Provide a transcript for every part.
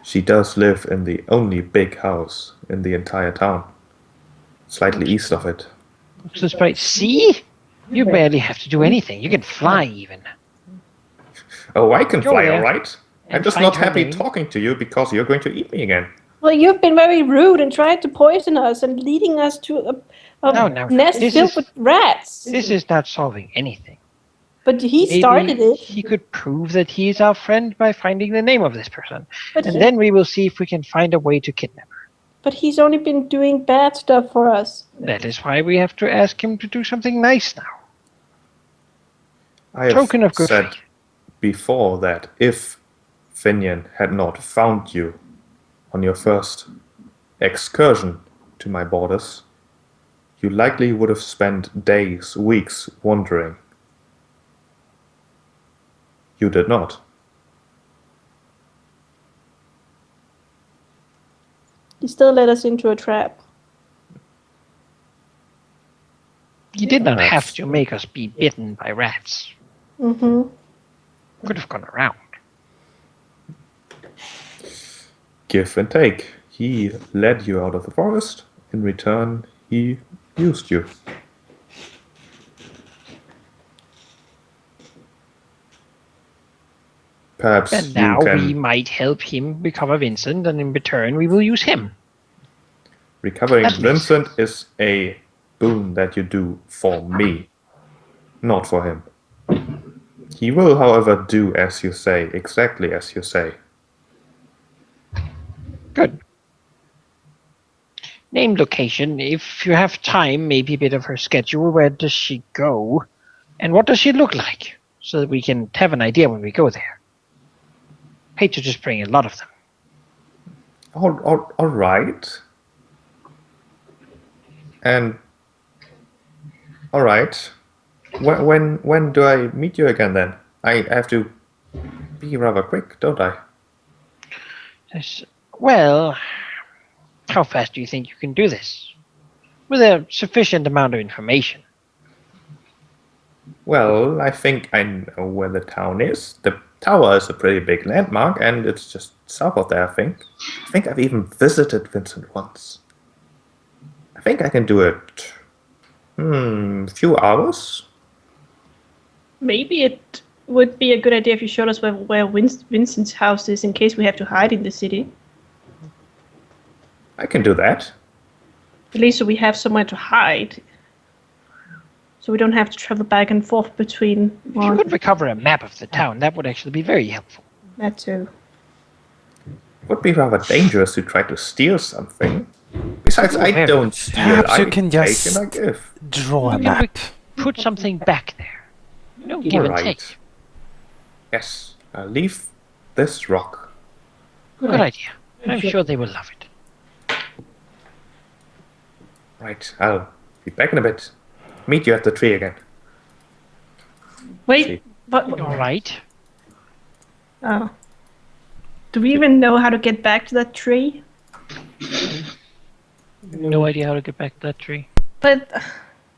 She does live in the only big house in the entire town, slightly east of it. Looks right. See? You barely have to do anything. You can fly even. Oh, I can Go fly, there alright? I'm and just find not her happy name. talking to you because you're going to eat me again. Well, you've been very rude and tried to poison us and leading us to a No. nest filled with rats. This is not solving anything. But he started Maybe it. he could prove that he is our friend by finding the name of this person. But And then we will see if we can find a way to kidnap her. But he's only been doing bad stuff for us. That is why we have to ask him to do something nice now. I have Token of good said faith. before that if Finian had not found you on your first excursion to my borders, you likely would have spent days, weeks wandering. You did not. He still led us into a trap. He did not Rats. have to make us be bitten by rats. Mm-hmm. Could have gone around. Give and take. He led you out of the forest. In return, he used you. Perhaps And you now we can might help him recover Vincent, and in return we will use him. recovering That makes Vincent is a boon that you do for me, not for him. He will, however, do as you say, exactly as you say. Good. Name location. If you have time, maybe a bit of her schedule. Where does she go? And what does she look like? So that we can have an idea when we go there. Hate to just bring a lot of them. All right. And all right. When do I meet you again then? I have to be rather quick, don't I? Well, how fast do you think you can do this? With a sufficient amount of information. Well, I think I know where the town is. The tower is a pretty big landmark, and it's just south of there, I think. I think I've even visited Vincent once. I think I can do it. Few hours? Maybe it would be a good idea if you showed us where Vincent's house is in case we have to hide in the city. I can do that. At least so we have somewhere to hide. So we don't have to travel back and forth between If you could recover a map of the town, that would actually be very helpful. that too. It would be rather dangerous to try to steal something. Besides, I very don't steal. Perhaps you I can take just and I give. draw a You can map. Put something back there. No give and Alright. take. Yes, I'll leave this rock. Good idea. I'm sure they will love it. Right, I'll be back in a bit. Meet you at the tree again. Wait, See. but All right. oh. Do we even know how to get back to that tree? No idea how to get back to that tree. But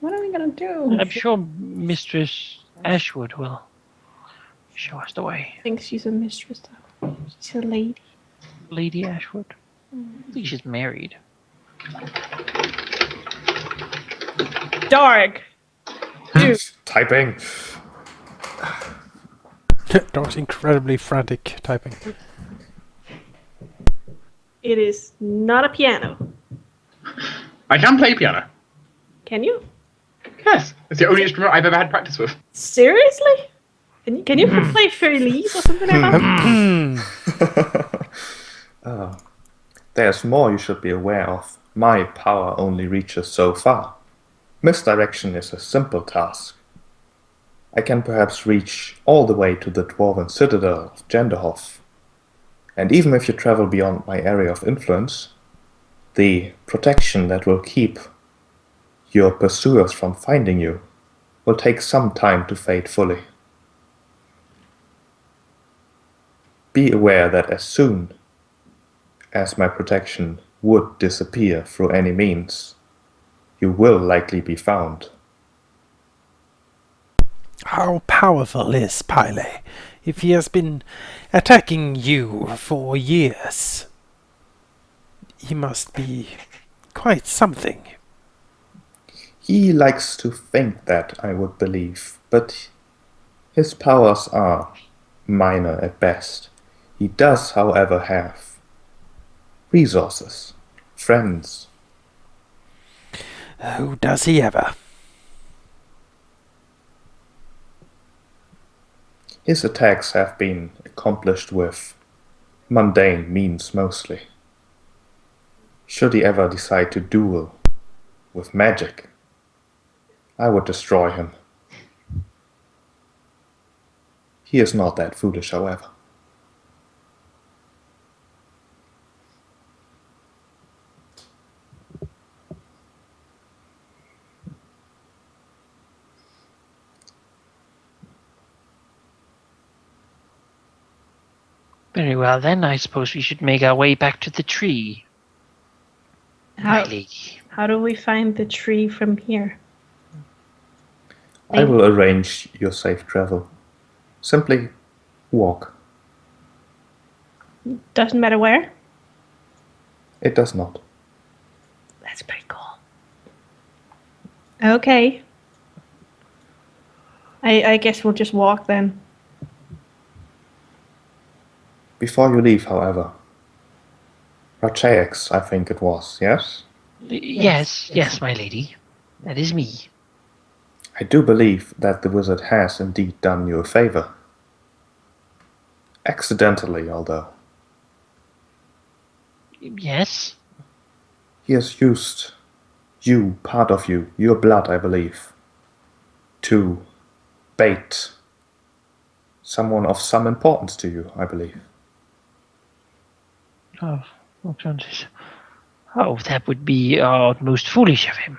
what are we gonna do? I'm sure Mistress Ashwood will show us the way. I think she's a mistress though. She's a lady. Lady Ashwood. I think she's married. Dark. Dude. Typing. Dog's incredibly frantic typing. It is not a piano. I can play piano. Can you? Yes, it's the only instrument I've ever had practice with. Seriously? Can you play Feliz or something like that? There's more you should be aware of. My power only reaches so far. Misdirection is a simple task. I can perhaps reach all the way to the dwarven citadel of Genderhof. And even if you travel beyond my area of influence, the protection that will keep your pursuers from finding you will take some time to fade fully. Be aware that as soon as my protection would disappear through any means, you will likely be found. How powerful is Pyle? If he has been attacking you for years, he must be quite something. He likes to think that, I would believe, but his powers are minor at best. He does, however, have resources, friends. Oh, does he ever? His attacks have been accomplished with mundane means mostly. Should he ever decide to duel with magic, I would destroy him. He is not that foolish, however. Very well, then. I suppose we should make our way back to the tree. My lady. How do we find the tree from here? I will arrange your safe travel. Simply walk. Doesn't matter where? It does not. That's pretty cool. Okay. I guess we'll just walk then. Before you leave, however, Rachaex, I think it was, yes? Yes, my lady. That is me. I do believe that the wizard has indeed done you a favor. Accidentally, although. Yes? He has used you, part of you, your blood, I believe, to bait someone of some importance to you, I believe. Oh, that would be most foolish of him.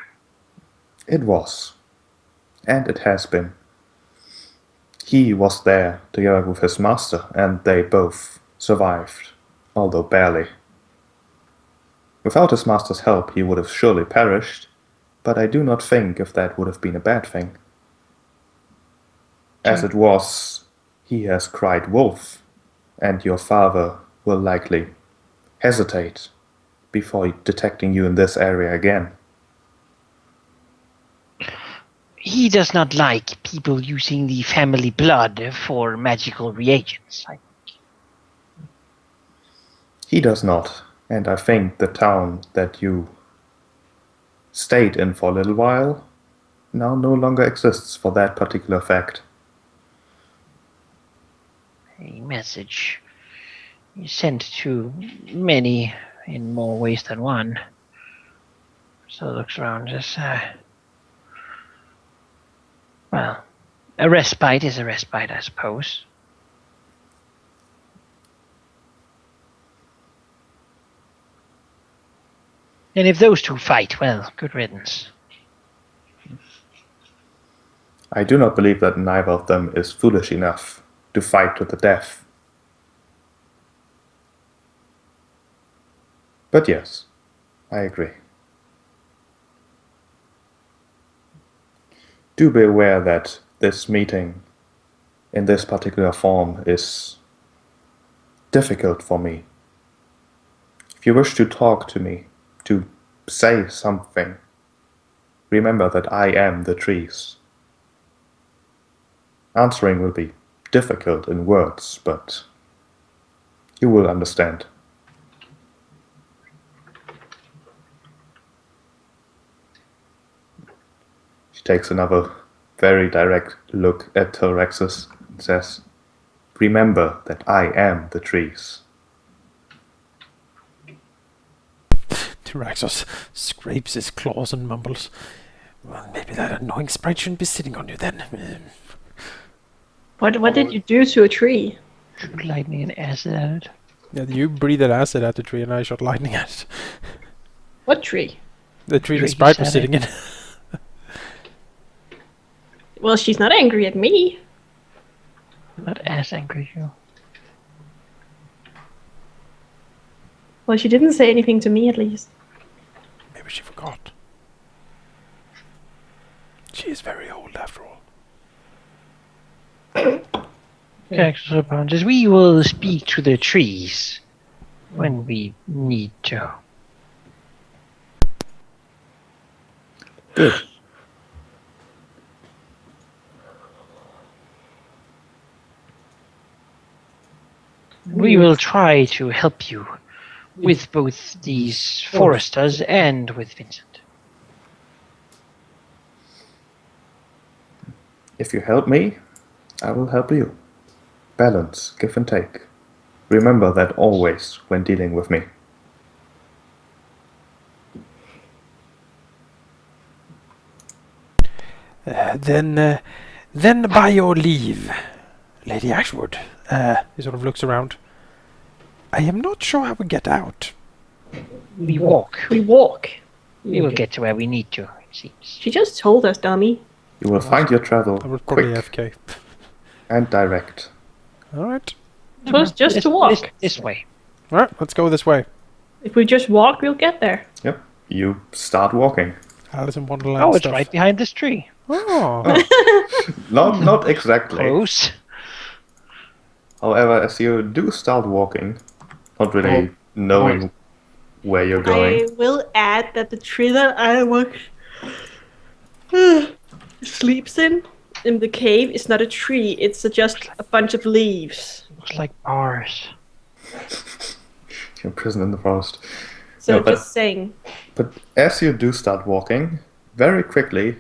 It was. And it has been. He was there together with his master, and they both survived, although barely. Without his master's help, he would have surely perished, but I do not think if that would have been a bad thing. As it was, he has cried wolf, and your father will likely hesitate before detecting you in this area again. He does not like people using the family blood for magical reagents. He does not, and I think the town that you stayed in for a little while now no longer exists for that particular fact. A message is sent to many in more ways than one. So looks around us. Well, a respite is a respite, I suppose. And if those two fight, well, good riddance. I do not believe that neither of them is foolish enough to fight to the death. But yes, I agree. Do be aware that this meeting in this particular form is difficult for me. If you wish to talk to me, to say something, remember that I am the trees. Answering will be difficult in words, but you will understand. She takes another very direct look at Torexus and says, remember that I am the trees. Tyraxos scrapes his claws and mumbles, well, maybe that annoying sprite shouldn't be sitting on you then. What did you do to a tree? Shoot lightning and acid at it. Yeah, you breathed acid at the tree and I shot lightning at it. What tree? The tree the Tree sprite was sat sitting in. Well, she's not angry at me. Not as angry as you. Well, she didn't say anything to me, at least. Maybe she forgot. She is very old after all. Excellent. We will speak to the trees when we need to. Good. We will try to help you with both these foresters and with Vincent. If you help me, I will help you. Balance, give and take. Remember that always when dealing with me. Then by your leave, Lady Ashwood. He sort of looks around. I am not sure how we get out. We walk. We walk. We will get to where we need to, it seems. She just told us, dummy. You will find your travel I was probably quick AFK. and direct. Alright. It was just to walk. This way. Alright, let's go this way. If we just walk, we'll get there. Yep. You start walking. Alice in Wonderland Oh, it's stuff. right behind this tree. Oh. Not exactly. Close. However, as you do start walking, not really knowing where you're going, I will add that the tree that I sleeps in the cave is not a tree. It's just a bunch of leaves. Looks like bars. you're imprisoned in the forest. So No, but- just saying. But as you do start walking, very quickly,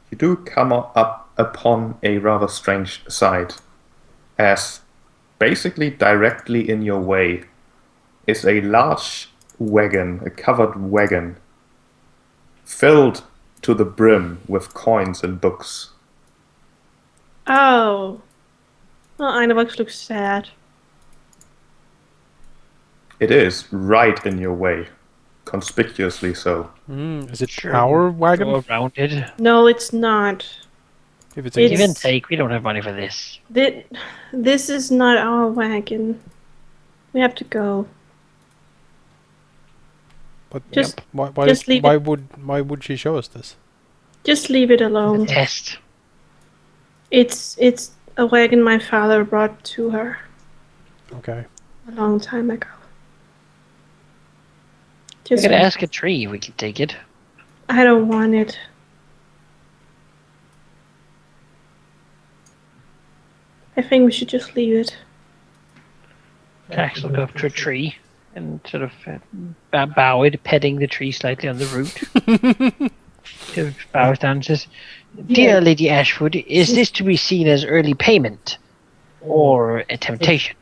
you do come up upon a rather strange sight, as basically directly in your way is a large wagon, a covered wagon, filled to the brim with coins and books. Oh. Well, Einavox looks sad. It is right in your way, conspicuously so. Is it Sure. our wagon? Go around it. No, it's not. If it's It's- Give and take. We don't have money for this. This is not our wagon. We have to go. But Just- why just leave it. why would she show us this? Just leave it alone. Test. It's a wagon my father brought to her Okay. a long time ago. We Just could ask a tree. We could take it. I don't want it. I think we should just leave it. Jax will go up to a tree and sort of bow it, petting the tree slightly on the root. Sort of bows down and says, "Dear Lady Ashwood, is this to be seen as early payment or a temptation?"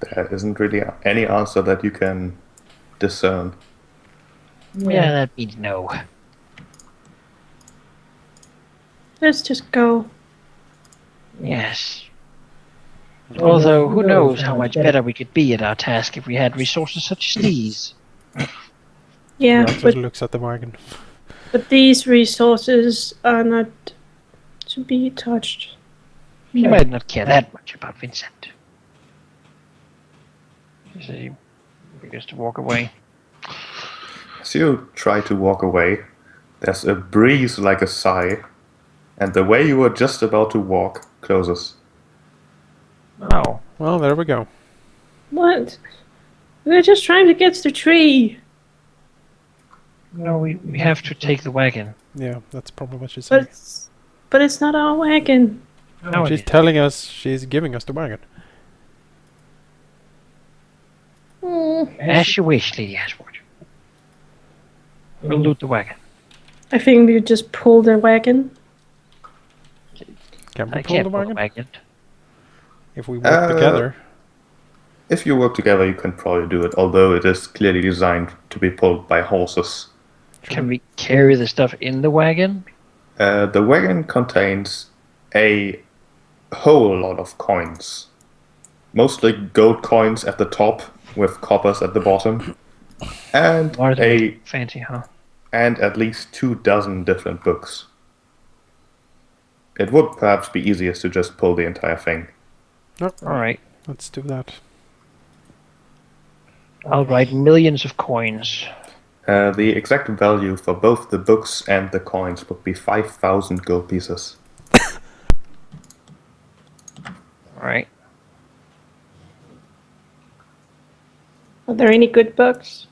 There isn't really any answer that you can discern. Yeah, that means no. Let's just go. Yes. Although, who knows how much better we could be at our task if we had resources such as these. Yeah, Rox but, just looks at the wagon. but these resources are not to be touched. You might not care that much about Vincent. So he begins to walk away. As you try to walk away, there's a breeze like a sigh, and the way you were just about to walk closes. Oh, Well, there we go. What? We're just trying to get to the tree. no, we have to take the wagon. Yeah, that's probably what she's But saying. but it's not our wagon. No, She's telling us she's giving us the wagon. as you wish, Lady Ashwood. We'll loot the wagon. I think we just pull the wagon. Can we I pull can't the pull the wagon? wagon. If we work together. If you work together, you can probably do it, although it is clearly designed to be pulled by horses. Can we carry the stuff in the wagon? The wagon contains a whole lot of coins. Mostly gold coins at the top, with coppers at the bottom. And More than fancy, huh? and at least 24 different books. It would perhaps be easiest to just pull the entire thing. No, Alright. let's do that. I'll write millions of coins. The exact value for both the books and the coins would be 5,000 gold pieces. Alright. Are there any good books?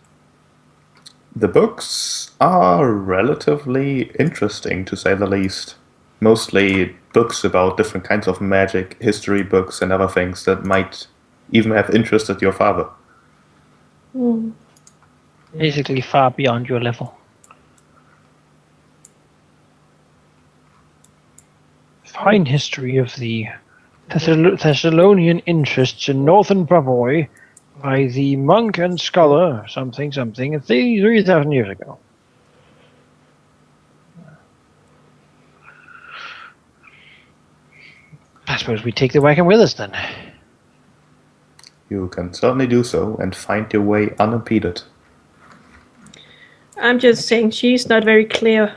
The books are relatively interesting, to say the least. Mostly books about different kinds of magic, history books, and other things that might even have interested your father. Hmm. Basically far beyond your level. Fine history of the Thessalonian interests in northern Bravoy by the monk and scholar something 3,000 years ago. I suppose we take the wagon with us then. You can certainly do so and find your way unimpeded. I'm just saying she's not very clear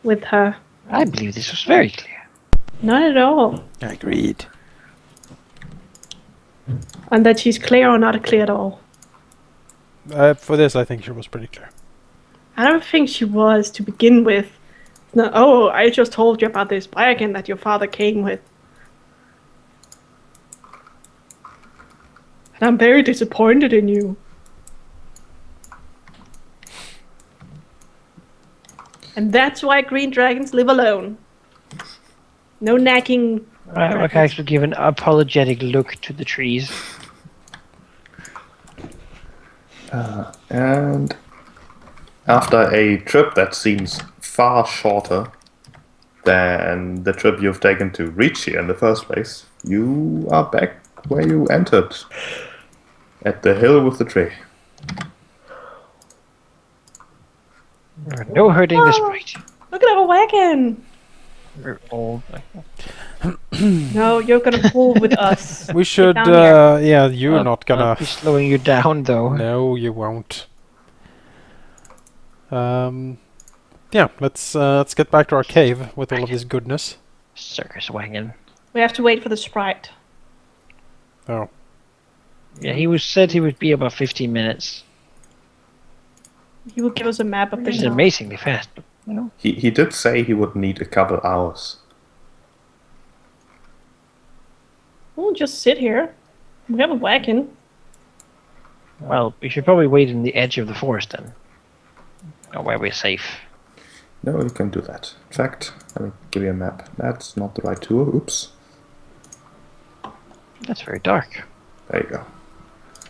with her. I believe this was very clear. Not at all. Agreed. And that she's clear or not clear at all. For this, I think she was pretty clear. I don't think she was to begin with. No, oh, I just told you about this wagon that your father came with. And I'm very disappointed in you. And that's why green dragons live alone. No nagging. I can actually give an apologetic look to the trees. And after a trip that seems far shorter than the trip you've taken to reach here in the first place, you are back where you entered, at the hill with the tree. No hurting the sprite. Look at our wagon. We're old. No, you're gonna pull with us. We should, down here. yeah, you're I'll not gonna... be slowing you down though. No, you won't. Yeah, let's get back to our cave with all of this goodness. Circus wagon. We have to wait for the sprite. Oh, Yeah, he said he would be about 15 minutes. He will give us a map of the Which is town. amazingly fast. You know? He did say he would need a couple hours. We'll just sit here. We have a wagon. Well, we should probably wait in the edge of the forest then. Or where we're safe. No, you can do that. In fact, let me give you a map. That's not the right tool. Oops. That's very dark. There you go.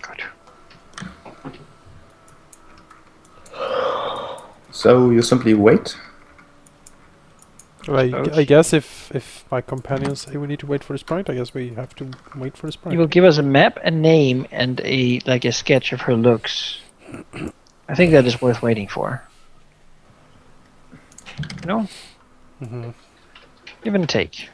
Good. So you simply wait. I guess if my companions say we need to wait for the sprite, I guess we have to wait for the sprite. You will give us a map, a name, and a sketch of her looks. I think that is worth waiting for. No? Mm-hmm. Give and take.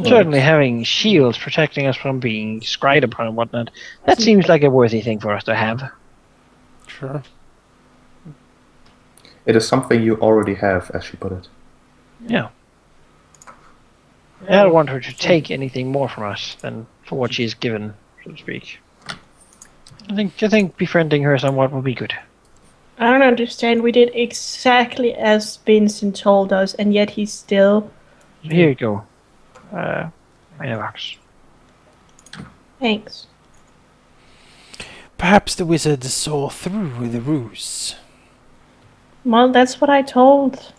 Certainly having shields protecting us from being scryed upon and whatnot, that seems like a worthy thing for us to have. Sure. It is something you already have, as she put it. Yeah. I don't want her to take anything more from us than for what she's given, so to speak. I think befriending her somewhat will be good. I don't understand. We did exactly as Vincent told us, and yet he's still... Here you go. My box. Thanks. Perhaps the wizard saw through the ruse. Well, that's what I told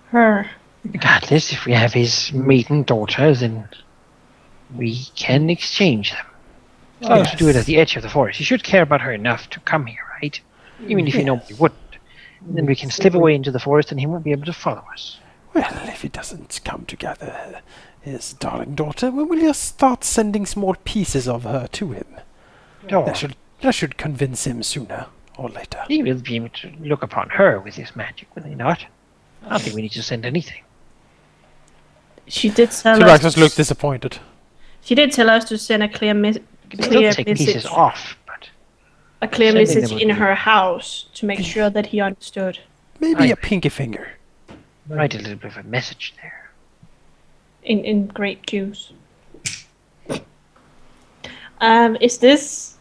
her. Regardless, if we have his maiden daughter, then we can exchange them. As long as we do it at the edge of the forest. You should care about her enough to come here, right? Even if you normally wouldn't. Then we can slip away into the forest and he won't be able to follow us. Well, if he doesn't come to gather his darling daughter, we will just start sending small pieces of her to him. No, That should convince him sooner or later. he will be able to look upon her with his magic, will he not? I don't think we need to send anything. She did tell Tyraxus looked disappointed. She did tell us to send a clear We can still take pieces message. off, but A clear Sending message them would in be- her house to make sure that he understood. Maybe Right. a pinky finger. write a little bit of a message there. In great juice. Is this...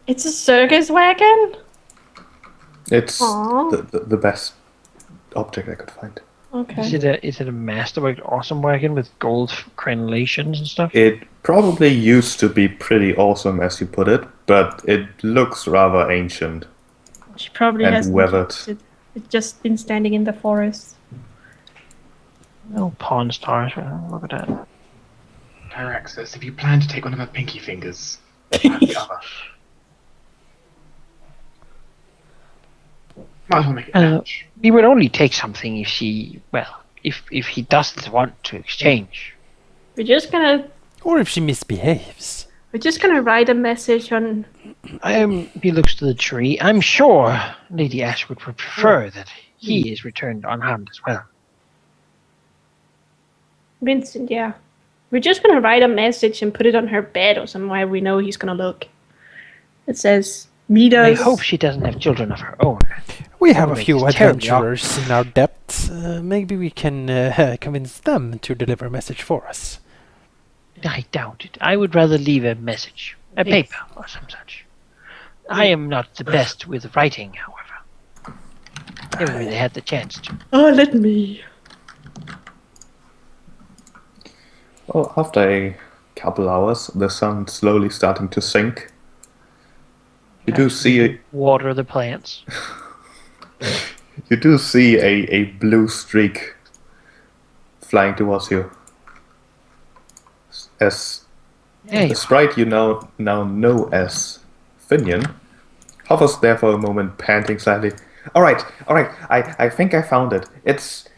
It's a circus wagon? It's Aw. the best object I could find. Okay. Is it a masterwork awesome wagon with gold crenellations and stuff? It probably used to be pretty awesome, as you put it, but it looks rather ancient. She probably And hasn't weathered. used it. It's just been standing in the forest. Oh, pawn stars. Look at that. Tyraxus, if you plan to take one of her pinky fingers, I'll have the other. Might as well make it a match. We would only take something if if he doesn't want to exchange. We're just gonna Or if she misbehaves. write a message on. He looks to the tree. I'm sure Lady Ashwood would prefer that he is returned unharmed as well. Vincent, yeah. We're just gonna write a message and put it on her bed or somewhere we know he's gonna look. It says, meet I us. hope she doesn't have children of her own. We have a Makes few it terribly adventurers in our depths. Maybe we can convince them to deliver a message for us. I doubt it. I would rather leave a message, a paper or some such. I am not the best with writing, however. Never really had the chance to. Oh, let me. Well, after a couple hours, the sun's slowly starting to sink. You do see Water the plants. a blue streak flying towards you. As Hey, the sprite you now know as Finian hovers there for a moment, panting slightly. All right. I think I found it. It's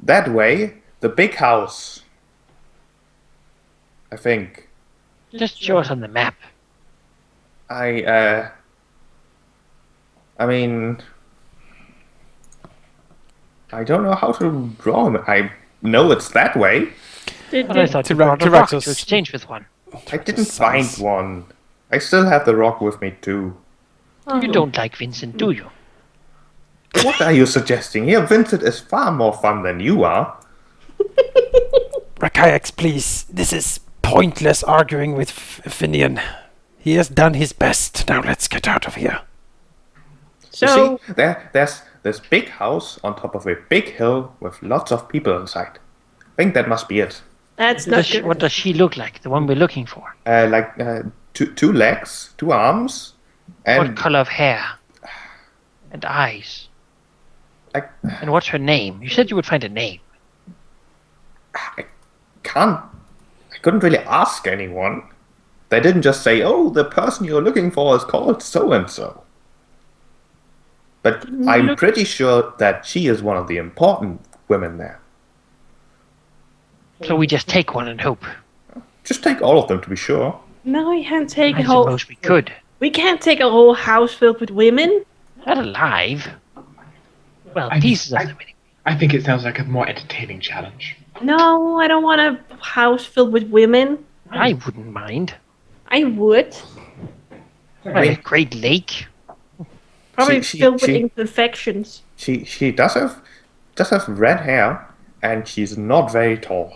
that way. The big house. I think. just show us on the map. I mean, I don't know how to draw him. I know it's that way. But I thought you Tyra- brought a rock to Tyraxus. exchange with one. I didn't find one. I still have the rock with me too. You don't like Vincent, do you? What are you suggesting here? Vincent is far more fun than you are. Rakayax, please. This is pointless arguing with Finian. He has done his best. Now let's get out of here. So, You see, there's this big house on top of a big hill with lots of people inside. I think that must be it. that's not good. What does she look like? The one we're looking for. Two legs, 2 arms, What and color of hair? And eyes? like And what's her name? You said you would find a name. I couldn't really ask anyone. They didn't just say, "Oh, the person you're looking for is called so and so." But I'm pretty sure that she is one of the important women there. So we just take one and hope. Just take all of them to be sure. No, we can't take I a whole. suppose we could. We can't take a whole house filled with women. Not alive. Well, I- pieces of I- them. Anyway. I think it sounds like a more entertaining challenge. No, I don't want a house filled with women. I wouldn't mind. I would. Like a great lake. Probably She- filled with she- imperfections. She does have red hair, and she's not very tall,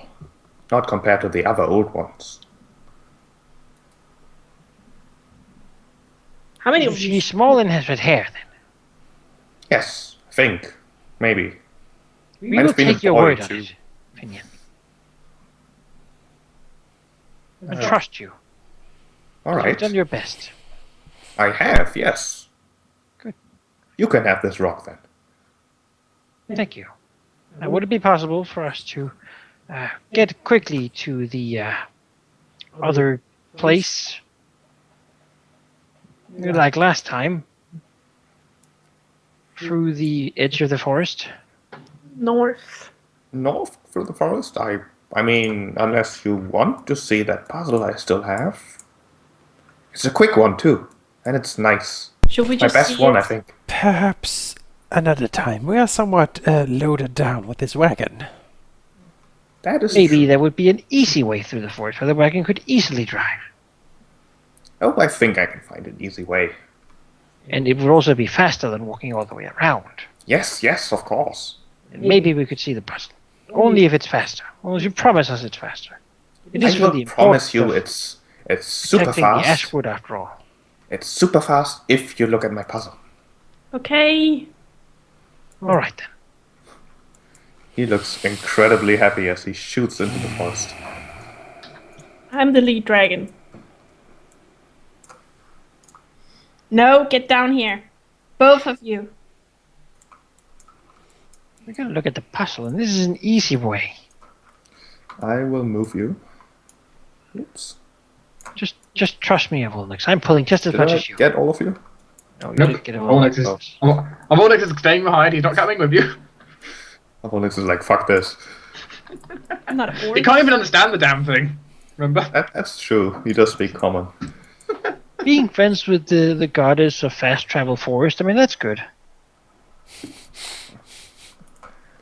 not compared to the other old ones. How many of She's these? small and has red hair, then. Yes, I think maybe. We Might will have been a take your boy, word on too. it, Finian. I trust you. All You've right, done your best. I have. Yes. Good. You can have this rock then. Thank you. Now, would it be possible for us to get quickly to the other place? Like last time. Through the edge of the forest? North. North through the forest. I mean, unless you want to see that puzzle I still have. It's a quick one too, and it's nice. Should we My just best see one, it? I think. Perhaps another time. We are somewhat loaded down with this wagon. That is Maybe true. there would be an easy way through the forest where the wagon could easily drive. Oh, I think I can find an easy way. And it would also be faster than walking all the way around. Yes, of course. And maybe we could see the puzzle. Only if it's faster. Well, you promise us it's faster. It is I for will the promise you importance it's of super protecting the fast. Ashwood after all. It's super fast if you look at my puzzle. Okay. All right then. He looks incredibly happy as he shoots into the forest. I'm the lead dragon. No, get down here. Both of you. We're gonna look at the puzzle, and this is an easy way. I will move you. Oops. Just trust me, Volnix. I'm pulling just as Did much I as you. get all of you? No, you Nope. didn't get it. Volnix is, Oh. Volnix is staying behind. He's not coming with you. Apollix is like, fuck this. I'm not a He horse. can't even understand the damn thing. Remember? That's true. He does speak common. Being friends with the goddess of fast travel forest, I mean, that's good.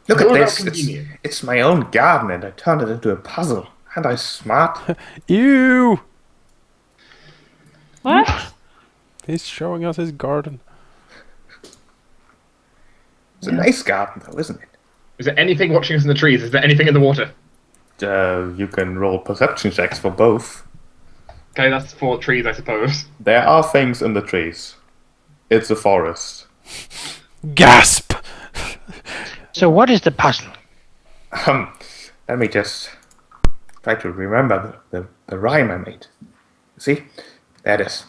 Look It's at all about this. convenience. It's my own garden and I turned it into a puzzle. And I smart. Ew! What? He's showing us his garden. It's a nice garden though, isn't it? Is there anything watching us in the trees? Is there anything in the water? You can roll perception checks for both. Okay, that's for trees, I suppose. There are things in the trees. It's a forest. Gasp! So what is the puzzle? Let me just try to remember the rhyme I made. See? There it is.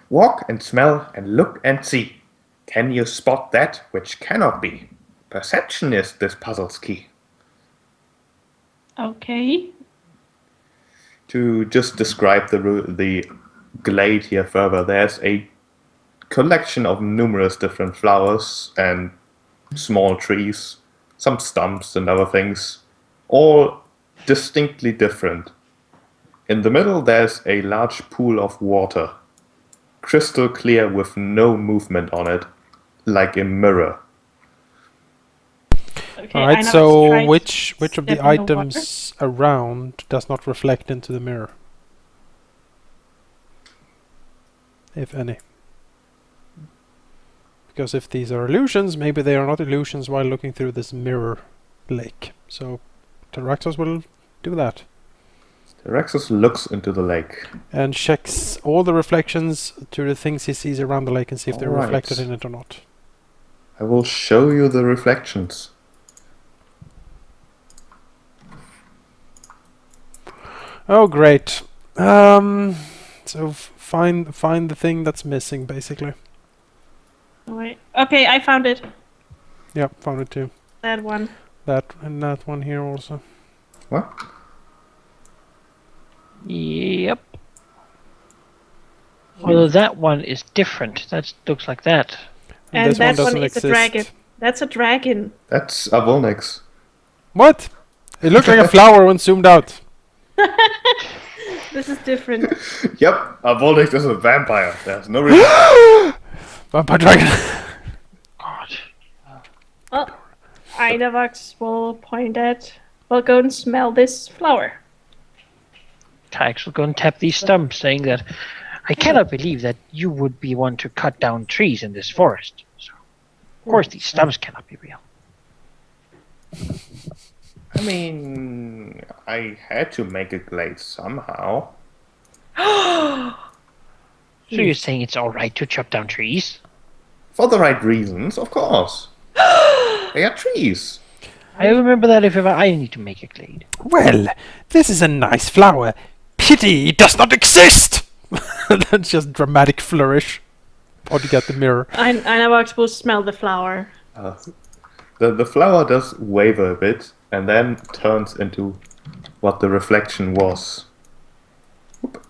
Walk and smell and look and see. Can you spot that which cannot be? Perception is this puzzle's key. Okay. To just describe the glade here further, there's a collection of numerous different flowers and small trees, some stumps and other things, all distinctly different. In the middle, there's a large pool of water, crystal clear with no movement on it, like a mirror. Okay. Alright, I know so it's which of step the in the water. items around does not reflect into the mirror? If any. Because if these are illusions, maybe they are not illusions while looking through this mirror lake. So Taraxos will do that. Rexus looks into the lake. And checks all the reflections to the things he sees around the lake and see if they're Alright. reflected in it or not. I will show you the reflections. Oh, great. So find the thing that's missing, basically. Wait. Okay, I found it. Yep, found it too. That one. That and that one here also. What? Yep. Well, that one is different. That looks like that. And this that doesn't one is exist. a dragon. That's a dragon. That's a Volnix. What? It looked like a flower when zoomed out. This is different. Yep, a Volnix is a vampire. There's no reason. Vampire dragon. God. Well, Einavox will point at. We'll go and smell this flower. Tyx will go and tap these stumps, saying that I cannot believe that you would be one to cut down trees in this forest. So, of course, these stumps cannot be real. I mean, I had to make a glade somehow. So you're saying it's all right to chop down trees? For the right reasons, of course. They are trees. I remember that if ever I need to make a glade. Well, this is a nice flower. Pity it does not exist! That's just dramatic flourish. Or to get the mirror. Einavox will smell the flower. The flower does waver a bit and then turns into what the reflection was. Whoop.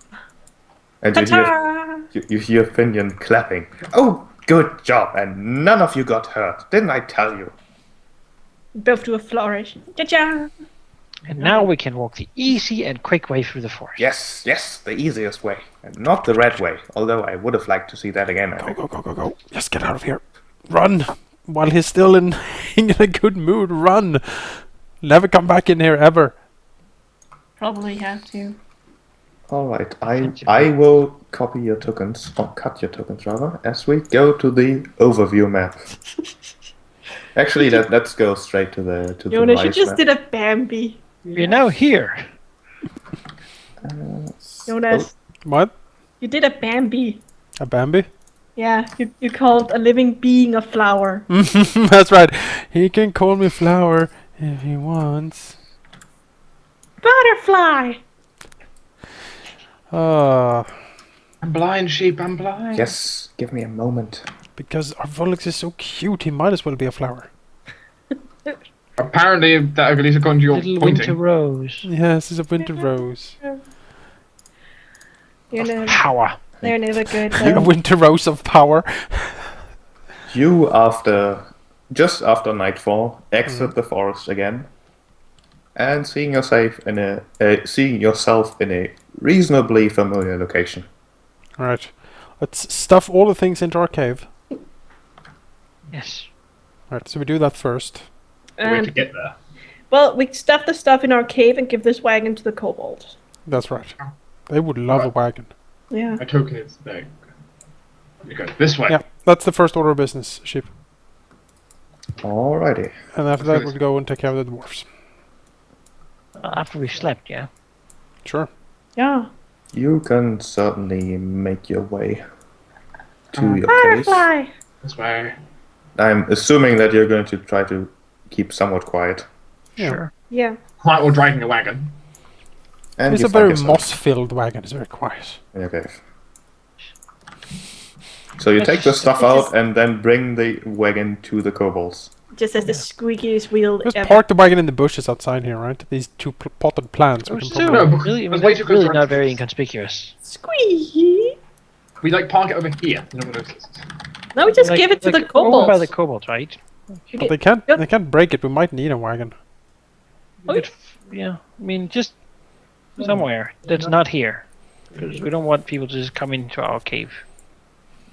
And Ta-ta! you hear Finian clapping. Oh, good job, and none of you got hurt. Didn't I tell you? Both do a flourish. Cha-cha! And now we can walk the easy and quick way through the forest. Yes, the easiest way, and not the red way, although I would have liked to see that again. I think. Go. Just get out of here. Run! While he's still in a good mood, run! Never come back in here ever. Probably have to. Alright, I will copy your tokens, or cut your tokens rather, as we go to the overview map. Actually, let's go straight to the Jonas, you mice just map. did a Bambi. We're now here. Jonas, What? you did a Bambi. A Bambi? Yeah, you called a living being a flower. That's right. He can call me flower. If he wants. Butterfly! Ah, I'm blind, sheep, I'm blind. Yes, give me a moment. because our Volix is so cute, he might as well be a flower. Apparently, that at least according to your Little pointing. winter rose. Yes, it's a winter rose. Power. They're never good. A winter rose of power. You, just after nightfall, exit the forest again, and seeing yourself in a reasonably familiar location. Alright. Let's stuff all the things into our cave. Yes. Alright, so we do that first. The way to get there. Well, we stuff the stuff in our cave and give this wagon to the kobolds. That's right. They would love a wagon. Yeah. My token is there. You go this way. Yeah, that's the first order of business, sheep. Alrighty. And after that, we'll go and take care of the dwarves. After we've slept, yeah. Sure. Yeah. You can certainly make your way to your place. Butterfly! This way. I'm assuming that you're going to try to keep somewhat quiet. Yeah. Sure. Yeah. Quiet while driving a wagon. And It's you a find very yourself moss-filled wagon. It's very quiet. in your cave. So you take the stuff out and then bring the wagon to the kobolds. Just as the squeakiest wheel Just ever. park the wagon in the bushes outside here, right? These two potted plants. We We're can still probably... No, really, that's way too close really to not our- very inconspicuous. Squeaky! We like park it over here. No one notices. Now we just give it to the Over kobolds. by the kobolds, right? But they can't break it. We might need a wagon. Oh, But, yeah, I mean, just somewhere that's not here. Because we don't want people to just come into our cave.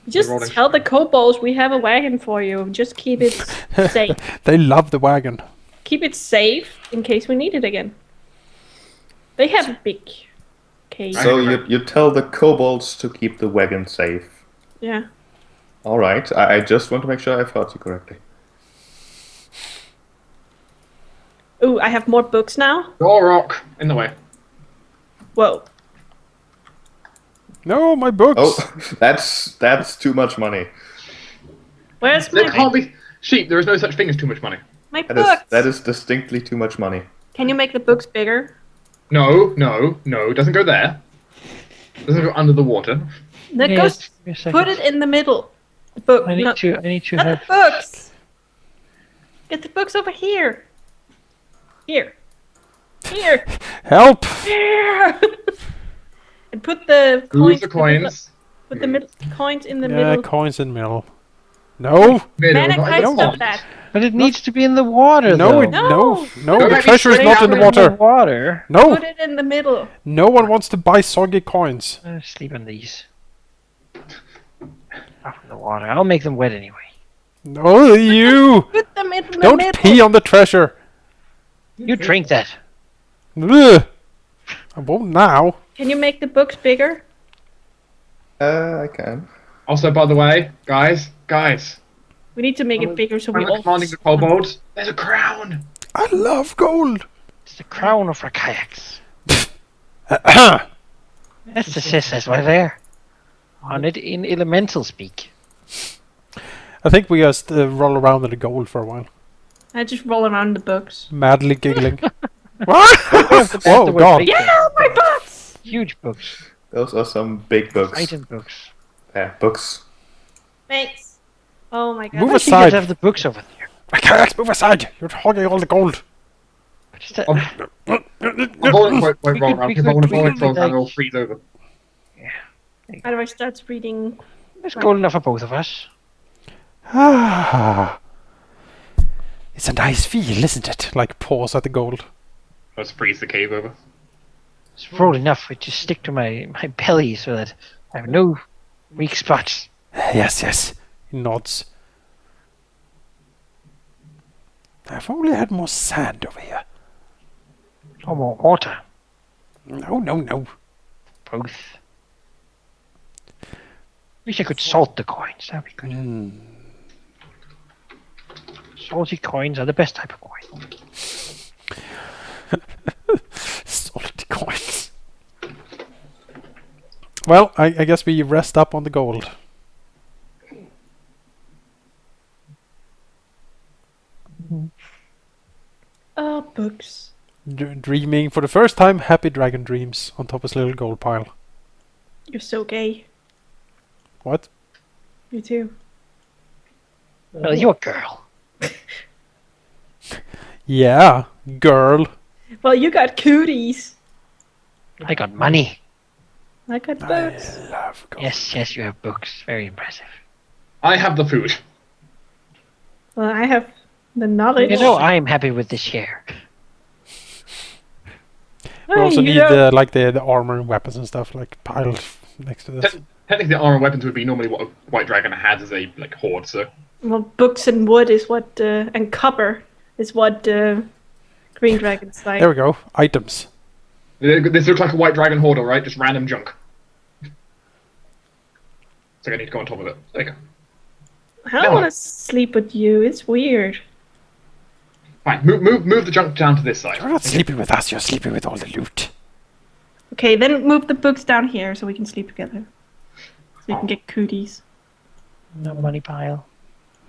Just rolling. tell the kobolds we have a wagon for you. Just keep it safe. They love the wagon. Keep it safe in case we need it again. They have a big cave. So you tell the kobolds to keep the wagon safe. Yeah. Alright, I just want to make sure I've heard you correctly. Ooh, I have more books now. Door rock in the way. Whoa. No, my books. Oh, that's too much money. Where's There my can't be sheep. There is no such thing as too much money. my That books? is distinctly too much money. Can you make the books bigger? No, no, no. Doesn't go there. Doesn't go under the water. That Yeah, goes. just give me a second. Put it in the middle. The book. I need not to not have. the books. Get the books over here. Here. Here. Help! Here. And put the Move coins. the coins. Put the coins in the Yeah, middle. coins in middle. No! Middle, Man, I not can't in the stop front. that. But it needs to be in the water, No, though. it, no, No. no, Don't the let me treasure is spray not out in the in the water. Water. No! Put it in the middle. No one wants to buy soggy coins. Sleep on these. Off in the water. I'll make them wet anyway. No, you! Put them in the Don't middle. pee on the treasure. You drink that. Ugh. I won't now. Can you make the books bigger? I can. Also, by the way, guys, We need to make it bigger so we when all. we're commanding the kobolds, there's a crown. I love gold. It's the crown of our kayaks. I That's the says right there. On it in elemental speak. think we just roll around in the gold for a while. I just roll around the books. Madly giggling. What? That's the Oh, way God. to make them. Yeah, my books. Huge books. Those are some big books. Item books. Yeah, books. Thanks. Oh my god. Move I think aside. you have the books over there. My kayaks, move aside. You're hogging all the gold. But just, I'm rolling, won't roll around we because could- rolling we could rolls and like- it'll freeze over. How do I start reading? It's gold enough for both of us. Ah. It's a nice feel, isn't it? Like paws at the gold. Let's freeze the cave over. It's probably enough to just stick to my belly so that I have no weak spots. Yes, yes. He nods. I've only had more sand over here. Or more water. No, no, no. Both. Wish I could salt the coins. That'd be good. Mm. Salty coins are the best type of coin. Salty coins. Well, I guess we rest up on the gold. books. Dreaming for the first time, happy dragon dreams on top of his little gold pile. You're so gay. What? You too. Well, you're a girl. Yeah, girl. Well, you got cooties. I got money. I got books. I love gold. Yes, you have books. Very impressive. I have the food. Well, I have the knowledge. You know, I'm happy with this share. We also you need know- the armor and weapons and stuff like piled next to this. Technically, armor and weapons would be normally what a white dragon has as a like hoard. So Well, books and wood is what, and copper is what green dragons like. There we go. Items. this looks like a white dragon hoard, all right? Just random junk. So I need to go on top of it. There you go. I don't No. want to sleep with you. It's weird. Fine, move the junk down to this side. You're not sleeping with us, you're sleeping with all the loot. Okay, then move the books down here so we can sleep together. So you can get cooties. No money pile.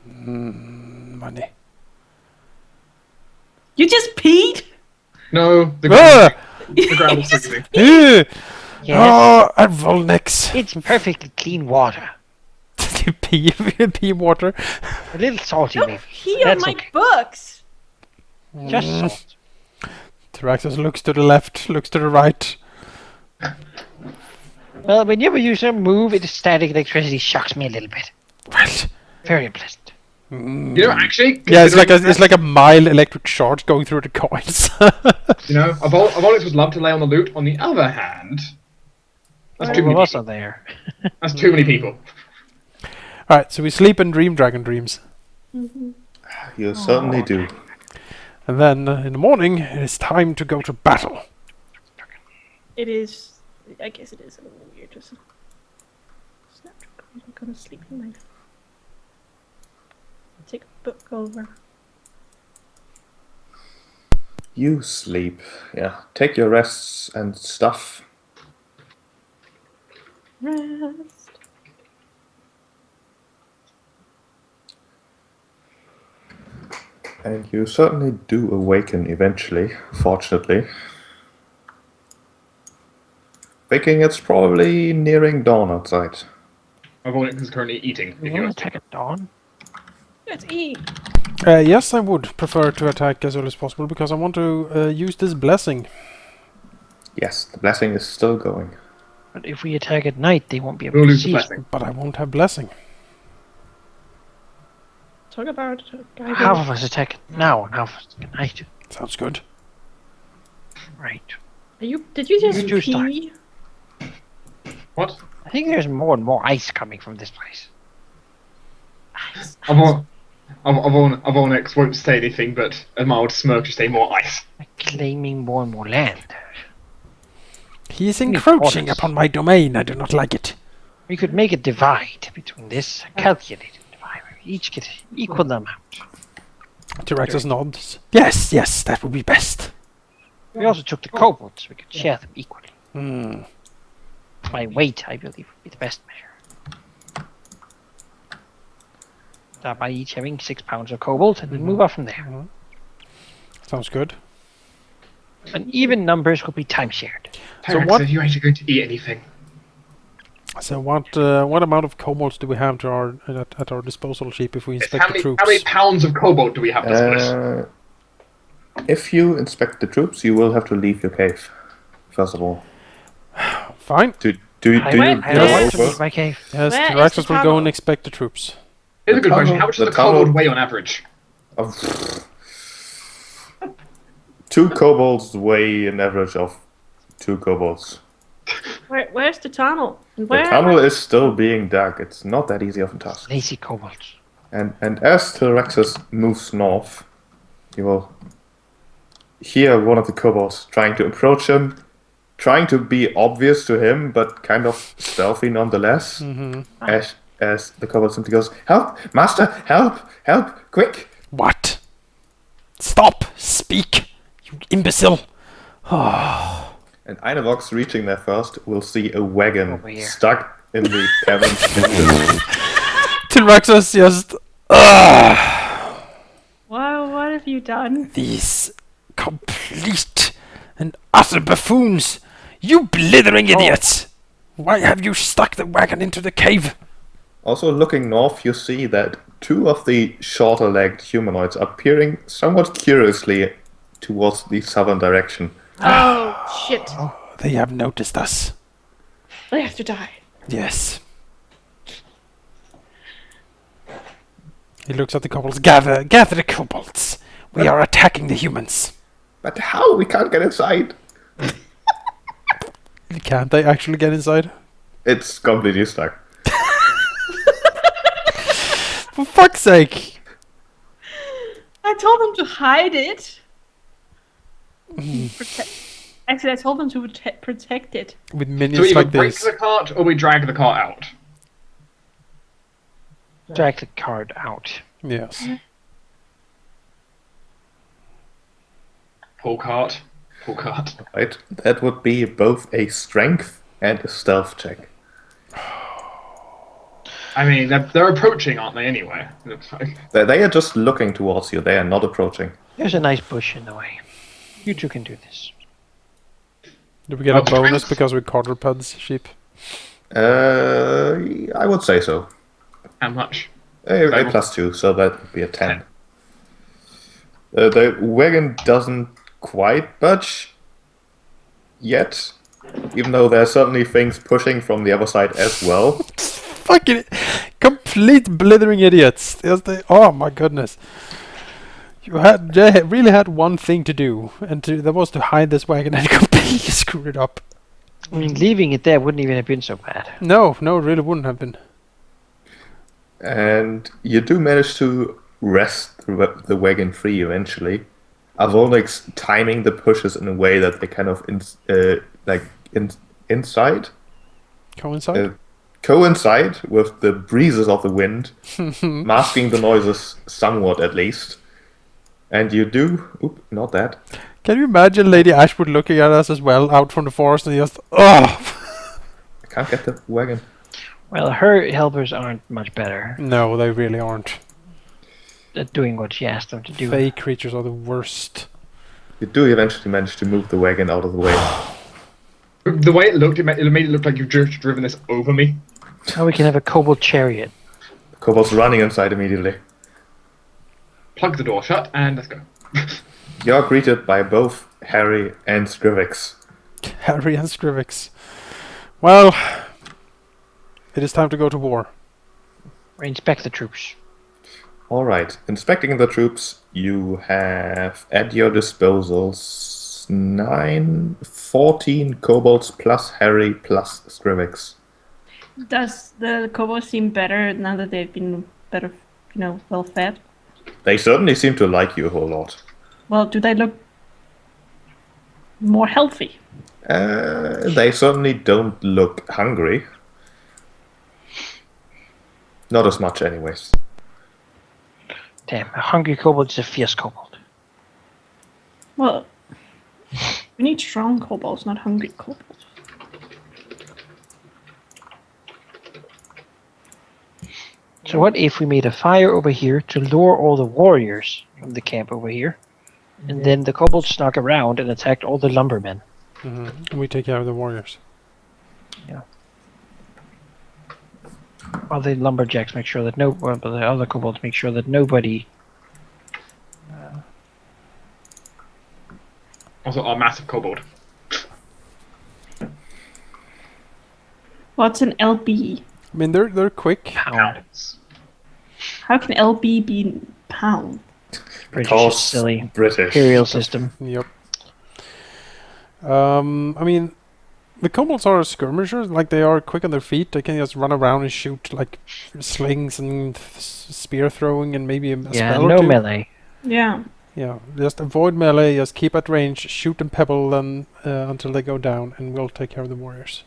Money. You just peed? No, the Ah! ground is freezing. Yes. Yes, Oh, and Volnex. it's perfectly clean water. You pee water. A little salty, Don't maybe. pee on That's my okay. books! Just salt. Tyraxus looks to the left, looks to the right. Well, whenever you move, the static electricity shocks me a little bit. Well, Very unpleasant. You know, actually, yeah, it's considering- like a mild electric charge going through the coins. You know, I've always would love to lay on the loot. On the other hand, that's too All of many us people. are there. That's too many people. Alright, so we sleep and dream dragon dreams. You certainly do. And then in the morning, it is time to go to battle. It is. I guess it is a little weird. Just snap. I'm gonna sleep in my. Take a book over. You sleep. Yeah. Take your rests and stuff. Rest. And you certainly do awaken eventually, fortunately. Thinking it's probably nearing dawn outside. My opponent is currently eating. You If you want ask to attack at dawn? Let's eat. Yes, I would prefer to attack as early as possible because I want to use this blessing. Yes, the blessing is still going. But if we attack at night, they won't be able we'll to lose the see. blessing. But I won't have blessing. Talk about guy. Half of us attack now and half of us at night. Sounds good. Right. Are you? Did you just You do start. pee? What? I think there's more and more ice coming from this place. Avonex won't say anything, but a mild smirk to say more ice. They're claiming more and more land. He is Any encroaching borders? upon my domain. I do not like it. We could make a divide between this, a calculated divide, where we each get equal amount. Tyraxus nods. Yes, yes, that would be best. We also took the kobolds, we could share them equally. Hmm. By weight, I believe, would be the best measure. Start by each having 6 pounds of kobold, and then move on from there. Sounds good. And even numbers will be time shared. So Tyrex, what- are you actually going to eat anything? So what amount of kobolds do we have to our at our disposal sheep if we inspect the troops? How many pounds of cobalt do we have to split? If you inspect the troops, you will have to leave your cave. First of all. Fine. Do you I don't go want to over? leave my cave. Yes, Where is Tyraxus the will go tunnel? and inspect the troops. Here's a good the question. tunnel- How much does the a kobold tunnel- weigh on average? Of 2 kobolds weigh an average of 2 kobolds. Where's the tunnel? And The where? tunnel is still being dug. It's not that easy of a task. Lazy kobolds. And as Tyrexus moves north, you will hear one of the kobolds trying to approach him, trying to be obvious to him, but kind of stealthy nonetheless. As the kobold simply goes, "Help, master! Help! Help! Quick!" What? Stop! Speak! You imbecile! And Einavox, reaching there first, will see a wagon Over here. stuck in the cavern. Tyraxus just... Wow, what have you done? These Complete and utter buffoons! You blithering idiots! Why have you stuck the wagon into the cave? Also, looking north, you see that two of the shorter-legged humanoids are peering somewhat curiously towards the southern direction. Oh, shit. They have noticed us. They have to die. Yes. He looks at the kobolds. Gather the kobolds! We are attacking the humans. But how? We can't get inside. Can't they actually get inside? It's completely stuck. For fuck's sake! I told them to hide it. Actually, I told them to protect it. With So we minions either like break this. the cart or we drag the cart out. Drag the card out. Yes. Pull cart. Pull cart. Right? That would be both a strength and a stealth check. I mean, they're approaching, aren't they, anyway? Looks like. They are just looking towards you. They are not approaching. There's a nice bush in the way. You two can do this. Do we get a bonus because we're quadrupeds, sheep? I would say so. How much? A +2, so that would be a 10. The wagon doesn't quite budge yet, even though there are certainly things pushing from the other side as well. Fucking complete blithering idiots. Oh my goodness. They really had one thing to do, and that was to hide this wagon and completely screwed it up. I mean, leaving it there wouldn't even have been so bad. No, it really wouldn't have been. And you do manage to wrest the wagon free eventually. Avonix timing the pushes in a way that they kind of inside coincide with the breezes of the wind, masking the noises somewhat at least. And you do... Oop, not that. Can you imagine Lady Ashwood looking at us as well, out from the forest, and just... Oh! I can't get the wagon. Well, her helpers aren't much better No, they really aren't. at doing what she asked them to do. Fey creatures are the worst. You do eventually manage to move the wagon out of the way. The way it looked, it made it look like you've just driven this over me. Now we can have a kobold chariot. The kobolds running inside immediately. Plug the door shut and let's go. You're greeted by both Harry and Scrivix. Harry and Scrivix. Well, it is time to go to war. Or inspect the troops. Alright, inspecting the troops, you have at your disposal 14 kobolds plus Harry plus Scrivix. Does the kobolds seem better now that they've been better, well fed? They certainly seem to like you a whole lot. Well, do they look more healthy? They certainly don't look hungry. Not as much anyways. Damn, a hungry kobold is a fierce kobold. Well, we need strong kobolds, not hungry kobolds. So what if we made a fire over here to lure all the warriors from the camp over here, and then the kobolds snuck around and attacked all the lumbermen? And we take care of the warriors. While the lumberjacks make sure that the other kobolds make sure that nobody... Also, our massive kobold. What's an LB? I mean, they're quick. Pounds. How can LB be pound? British silly British. imperial system. Yep. I mean, the kobolds are skirmishers. Like, they are quick on their feet. They can just run around and shoot like slings and spear throwing and maybe a spell or no two. melee. Yeah. Yeah, just avoid melee. Just keep at range. Shoot and pebble them until they go down, and we'll take care of the warriors.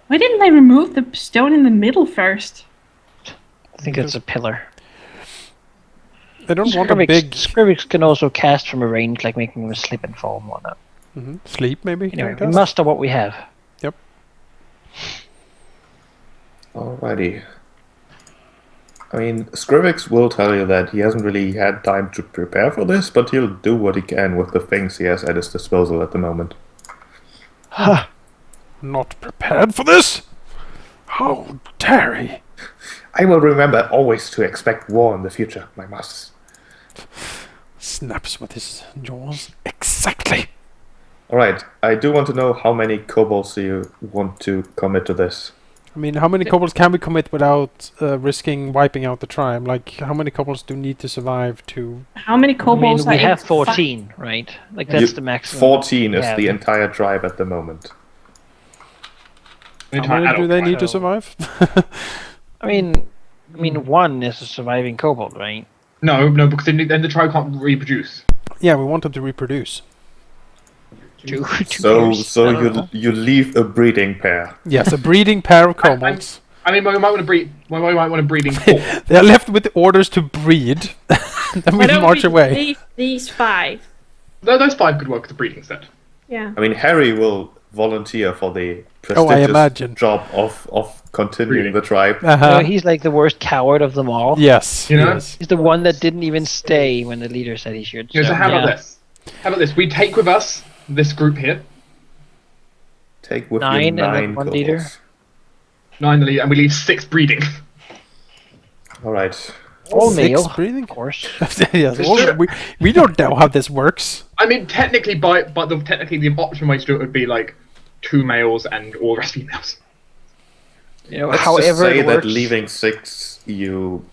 Why didn't they remove the stone in the middle first? I think that's a pillar. They don't want a big Scrivix can also cast from a range, like making them slip and fall and whatnot. sleep, maybe. Anyway, we cast? muster what we have. Alrighty. I mean, Scrivix will tell you that he hasn't really had time to prepare for this, but he'll do what he can with the things he has at his disposal at the moment. Ha! Not prepared for this? How dare he? I will remember always to expect war in the future, my masters. Snaps with his jaws. Exactly. Alright, I do want to know how many kobolds do you want to commit to this? I mean, how many kobolds can we commit without risking wiping out the tribe? Like, how many kobolds do need to survive to... How many I mean, kobolds we are have in 14, right? Like that's You- the maximum. 14 is Yeah. the entire tribe at the moment. The How entire many do adult they tribe. need to So- survive? I mean, one is a surviving kobold, right? No, because then the tribe can't reproduce. Yeah, we want them to reproduce. Two So, years. I don't know. you leave a breeding pair. Yes, a breeding pair of kobolds. I mean, we might want to breed. We might want a breeding pool. They are left with the orders to breed. Then Why we don't march we away. leave these 5? Those 5 could work as a breeding set. Yeah. I mean, Harry will volunteer for the Oh, I prestigious imagine. job of continuing Breeding. the tribe. Uh-huh. He's like the worst coward of them all. Yes, You know? yes. He's the one that didn't even stay when the leader said he should. So how about yeah. this? How about this? We take with us this group here, Take with 9 you and then 9 one kobolds. leader. 9 the lead, and we leave 6 breeding. Alright. All Six male, breeding? of course. Yes, It's well, true. we don't know how this works. I mean, technically, technically the optimum way to do it would be like 2 males and all the rest females. You know, Let's however just say it that works, leaving 6, you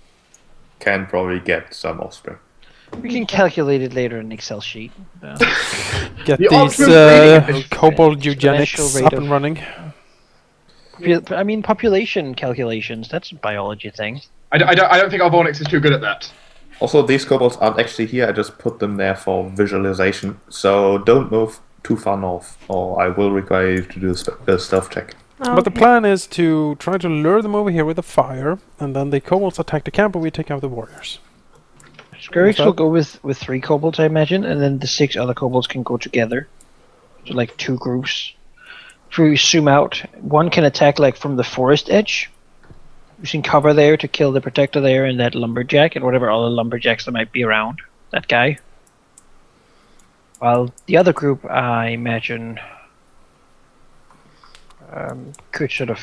can probably get some offspring. we can calculate it later in an Excel sheet. Get The these optimum breeding efficiency. kobold Exponential eugenics rate up of- and running. I mean, population calculations, that's a biology thing. I don't think our Volnix is too good at that. Also, these kobolds aren't actually here, I just put them there for visualization, so don't move too far north, or I will require you to do a stealth check. But the plan is to try to lure them over here with a fire, and then the kobolds attack the camp and we take out the warriors. Skurix that? will go with 3 kobolds, I imagine, and then the 6 other kobolds can go together. So, like, 2 groups. If we zoom out, one can attack, like, from the forest edge, using cover there to kill the protector there and that lumberjack and whatever other lumberjacks there might be around. That guy. While the other group, I imagine, could sort of,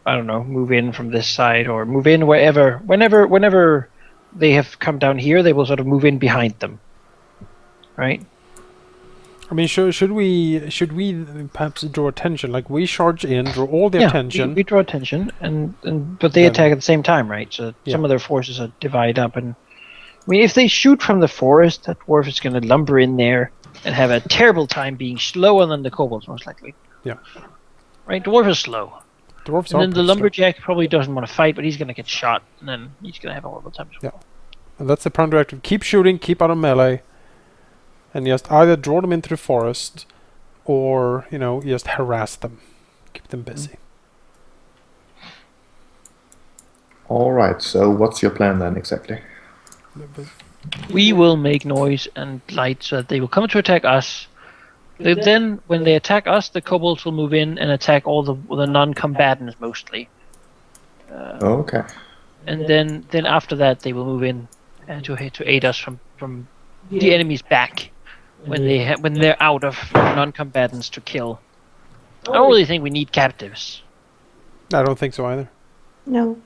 I don't know, move in from this side or move in wherever, whenever they have come down here, they will sort of move in behind them. Right? I mean, should we perhaps draw attention? Like, we charge in, draw all the attention. We draw attention, but they Then- attack at the same time, right? So Yeah. some of their forces are divided up, and I mean, if they shoot from the forest, that dwarf is going to lumber in there and have a terrible time being slower than the kobolds, most likely. Yeah. Right, dwarf is slow, Dwarves and are then the pretty slow. lumberjack probably doesn't want to fight, but he's going to get shot, and then he's going to have a horrible time. Yeah. And that's the prime directive. Keep shooting, keep out of melee, and just either draw them into the forest, or, you know, just harass them. Keep them busy. Alright, so what's your plan then exactly? We will make noise and light so that they will come to attack us. Then, when they attack us, the kobolds will move in and attack all the non-combatants mostly. Okay. And then after that, they will move in to aid us from the enemy's back when they're out of non-combatants to kill. I don't really think we need captives. I don't think so either. No.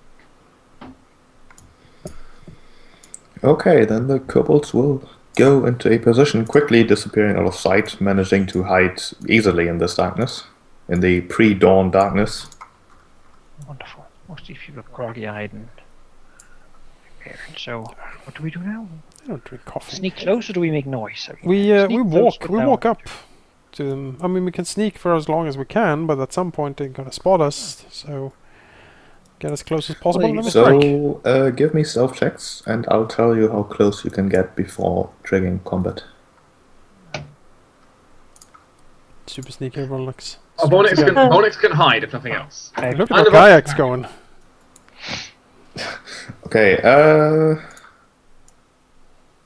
Okay, then the kobolds will go into a position, quickly disappearing out of sight, managing to hide easily in this darkness, in the pre-dawn darkness. Wonderful. Most of these people are groggy-eyed and prepared. So, what do we do now? I don't drink coffee. Sneak close or do we make noise? We Sneak close walk without- up to them. I mean, we can sneak for as long as we can, but at some point they're gonna spot us. So get as close as possible. And then we strike. So, give me stealth checks, and I'll tell you how close you can get before triggering combat. Super sneaky Rolex. Volnix can hide if nothing else. Look at And our the kayaks going. Okay,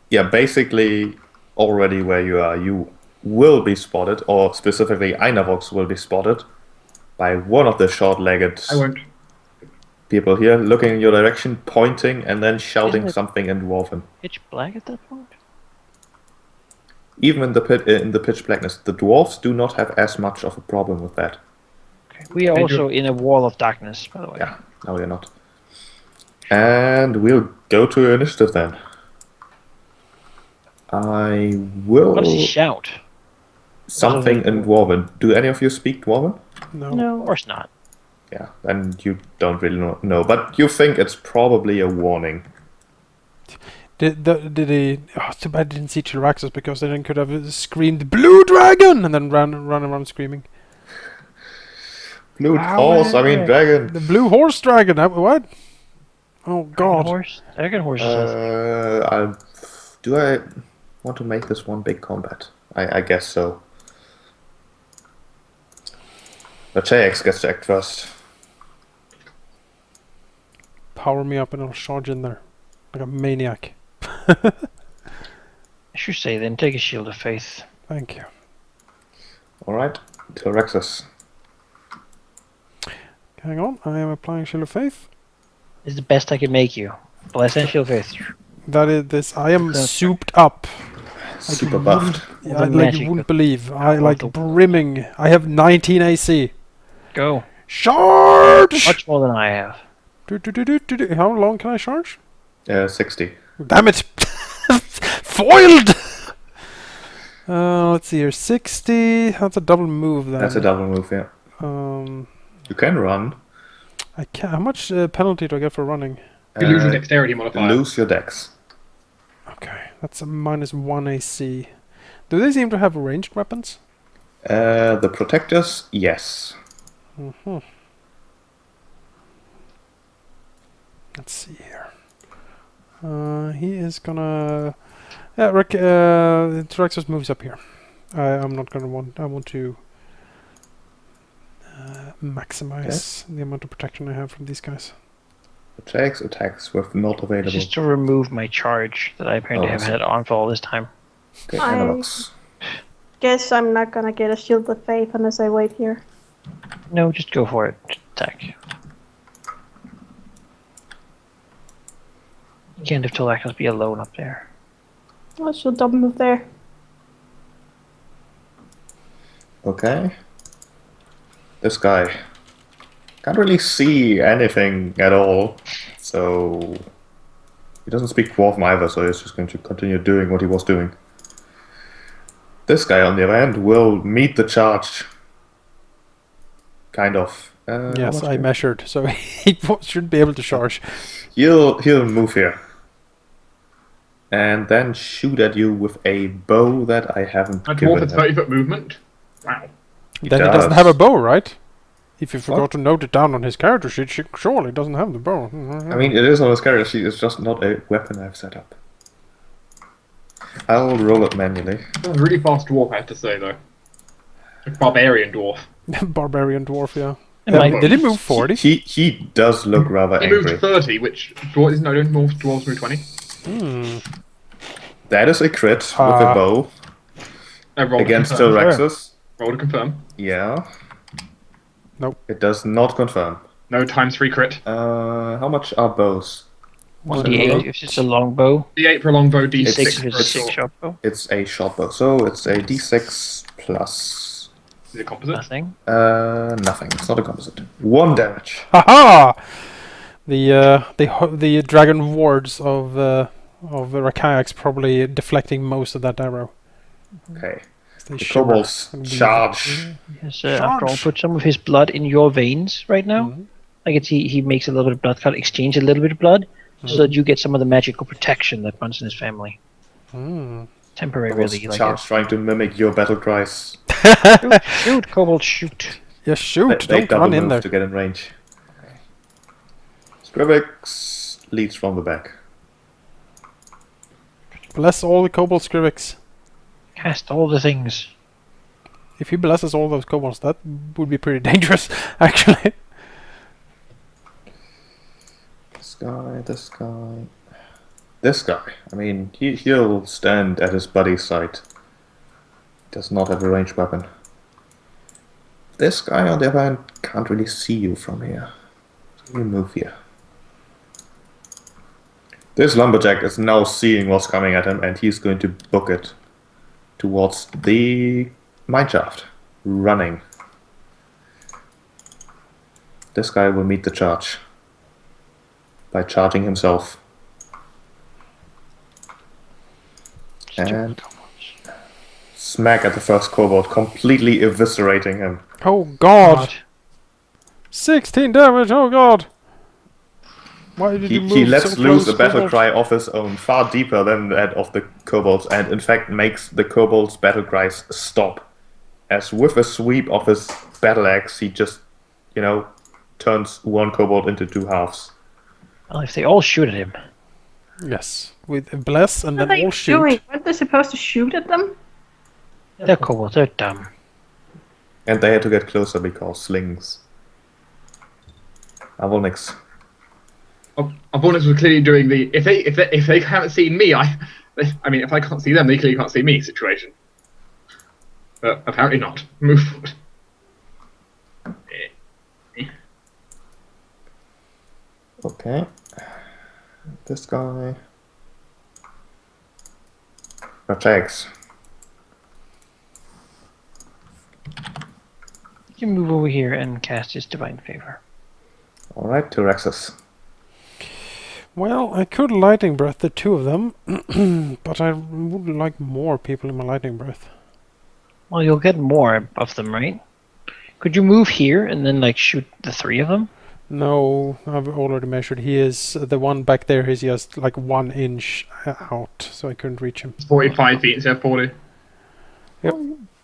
yeah, basically, already where you are, you will be spotted, or specifically Einavox will be spotted by one of the short-legged I won't. people here looking in your direction, pointing, and then shouting Isn't it- something in Dwarven. Pitch black at that point. Even in the pitch blackness, the dwarves do not have as much of a problem with that. Okay. We are They also in a wall of darkness, by the way. Yeah, no, you're not. And we'll go to your initiative then. I will What does he shout? something in Dwarven. Do any of you speak Dwarven? No. Of No. course not. Yeah, and you don't really know, but you think it's probably a warning. Did he? Oh, too bad I didn't see Chiraxus because then could have screamed "Blue Dragon" and then run around screaming. Blue Ah, horse, I mean wait. dragon. The Blue Horse Dragon. What? Oh Dragon God! horse. Dragon horse. Says. Do I want to make this one big combat? I guess so. But JX gets to act first. Power me up and I'll charge in there like a maniac. I should say then take a shield of faith. Thank you. Alright, T-Rexus. Hang on, I am applying Shield of Faith. It's the best I can make you. Bless and shield of faith. That is this. I am That's souped up. Super buffed. All I, the like magic you wouldn't that- believe. I out of like the- brimming. I have 19 AC. Go. Charge! Much more than I have. Do. How long can I charge? 60. Damn it! Foiled! Let's see here. 60. That's a double move then. That's a double move, yeah. You can run. I can't. How much penalty do I get for running? You lose your Uh, dexterity modifier. Lose your dex. Okay, that's a -1 AC. Do they seem to have ranged weapons? The protectors, yes. Mm-hmm. Let's see here. He is gonna. Yeah, Tyraxus moves up here. I'm not gonna want. I want to maximize the amount of protection I have from these guys. JX attacks with not available. Just to remove my charge that I apparently Oh, I have see. had on for all this time. Okay, I- analogs. Guess I'm not gonna get a shield of faith unless I wait here. No, just go for it. Just attack. You can't have Tilakos be alone up there. Oh, she'll double move there. Okay. This guy can't really see anything at all, so he doesn't speak Dwarven either, so he's just going to continue doing what he was doing. This guy, on the other hand, will meet the charge. Kind of. How Yes, much I here? measured, so he should be able to charge. He'll move here. And then shoot at you with a bow that I haven't A given dwarf with him. 30-foot movement? Wow. Then he doesn't have a bow, right? If you forgot What? to note it down on his character sheet, surely he doesn't have the bow. I mean, it is on his character sheet, it's just not a weapon I've set up. I'll roll it manually. That's a really fast dwarf, I have to say, though. A barbarian dwarf. Barbarian dwarf, yeah. It might- Did he move 40? He does look rather He angry. moved 30, which dwarves, no, don't dwarves move 20. Hmm. That is a crit with Ah. a bow Roll to against confirm. T-Rexus. Roll to confirm. Yeah. Nope. It does not confirm. No ×3 crit. How much are bows? 1d8 if it's a long bow. D8 for a longbow, D6 D6 if for it's a a short. 6-shot bow. It's a short bow, so it's a d6 plus Is it composite? Nothing. nothing. It's not a composite. 1 damage. Haha! The dragon wards of Rakayak's probably deflecting most of that arrow. Okay. They The shiver kobolds and leave. charge. Yes, after all, Charge. put some of his blood in your veins right now. Mhm. Like it's he makes a little bit of blood cut, exchange a little bit of blood, so that you get some of the magical protection that runs in his family. Hmm. Temporary, Kobolds really. Like charge, trying to mimic your battle cries. shoot, kobold, shoot. Yeah, shoot! They Don't double run in move there. to get in range. Okay. Scrivex leads from the back. Bless all the kobold Scrivex. Cast all the things. If he blesses all those kobolds, that would be pretty dangerous, actually. This guy, this guy. This guy. I mean, he'll stand at his buddy's side. Does not have a ranged weapon. This guy, on the other hand, can't really see you from here. So you move here. This lumberjack is now seeing what's coming at him, and he's going to book it towards the mineshaft, running. This guy will meet the charge by charging himself. And smack at the first kobold, completely eviscerating him. Oh god! 16 damage, oh god! Why did you move He lets so loose close, a battle kobold? cry of his own, far deeper than that of the kobolds, and in fact makes the kobolds' battle cries stop. As with a sweep of his battle axe, he just, turns one kobold into two halves. Well, if they all shoot at him. Yes, with bless and What are then they all shoot. doing? Weren't they supposed to shoot at them? They're kobolds, they're dumb. And they had to get closer because slings. Avolnix. Opponents were clearly doing the if they haven't seen me, I mean if I can't see them, they clearly can't see me situation. But apparently not. Move forward. Okay. This guy attacks. You can move over here and cast his Divine Favor. Alright, Tyrexus. Well, I could lightning breath the two of them, but I would like more people in my lightning breath. Well, you'll get more of them, right? Could you move here and then, like, shoot the three of them? No, I've already measured. He is the one back there. He's just like 1 inch out, so I couldn't reach him. 45 feet instead of 40.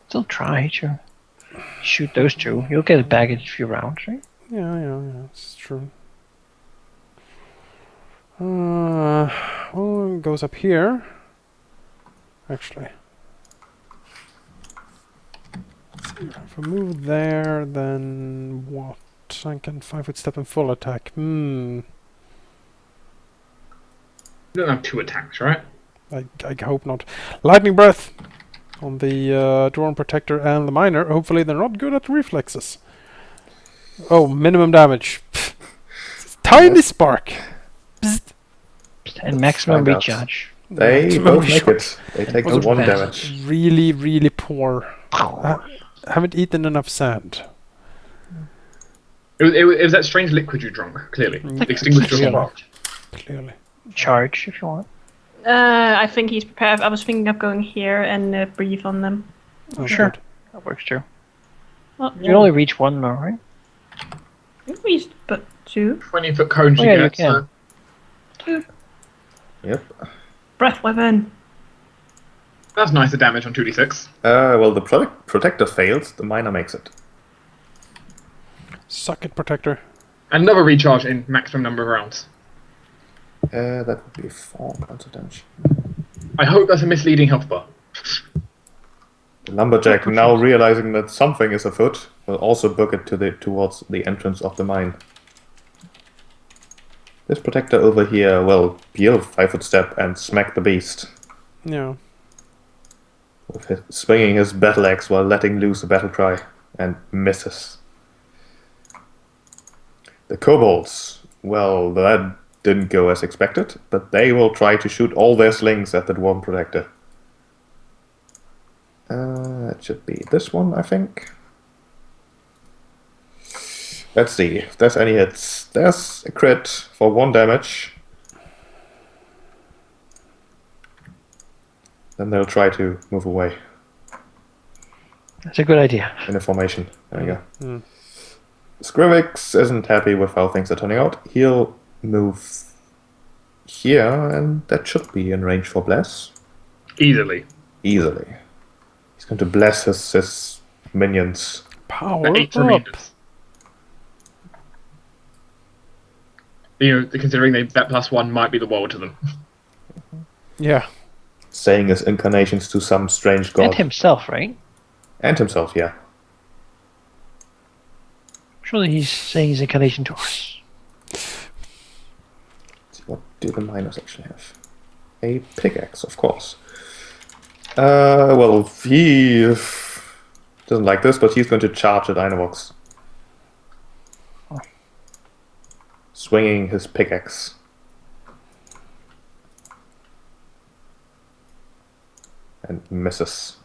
Still try to shoot those two. You'll get it back in a few rounds, right? Yeah, it's true. Well, it goes up here. Actually, if I move there, then what? I can 5-foot step and full attack. You don't have 2 attacks, right? I hope not. Lightning breath on the Dwarven Protector and the Miner. Hopefully they're not good at reflexes. Oh, minimum damage. Tiny spark. Psst. And maximum Find out. recharge. They Maximum both make recharge. it. They take Was the 1 best. damage. Really, really poor. I haven't eaten enough sand. It was that strange liquid you drank, clearly. Extinguished your clearly. spark. Clearly. Charge if you want. I think he's prepared. I was thinking of going here and breathe on them. Oh, Sure. good. That works too. Well, You can only reach one more, right? I think we used but 2. 20-foot cone she Oh, yeah, you gets. can. Yep. Breath weapon. That's nicer damage on 2d6. Well, the protector fails, the miner makes it. Suck it, Protector. Another recharge in maximum number of rounds. That would be 4 points of damage. I hope that's a misleading health bar. The lumberjack, now realizing that something is afoot, will also book it towards the entrance of the mine. This protector over here will heal 5-foot step and smack the beast, Yeah. with swinging his battle axe while letting loose a battle cry, and misses. The kobolds, well, that didn't go as expected, but they will try to shoot all their slings at the dwarven protector. It should be this one, I think. Let's see if there's any hits. There's a crit for 1 damage. Then they'll try to move away That's a good idea. in a formation. There you go. Mm. Skrillex isn't happy with how things are turning out. He'll move here, and that should be in range for Bless. Easily. Easily. He's going to bless his minions. Power 8 up. reminders. You know, considering that +1 might be the world to them. Yeah. Saying his incarnations to some strange god. And himself, right? And himself, yeah. Surely he's saying his incarnation to us. Let's see, what do the miners actually have? A pickaxe, of course. Well, he doesn't like this, but he's going to charge at Dynavox. Swinging his pickaxe. and misses.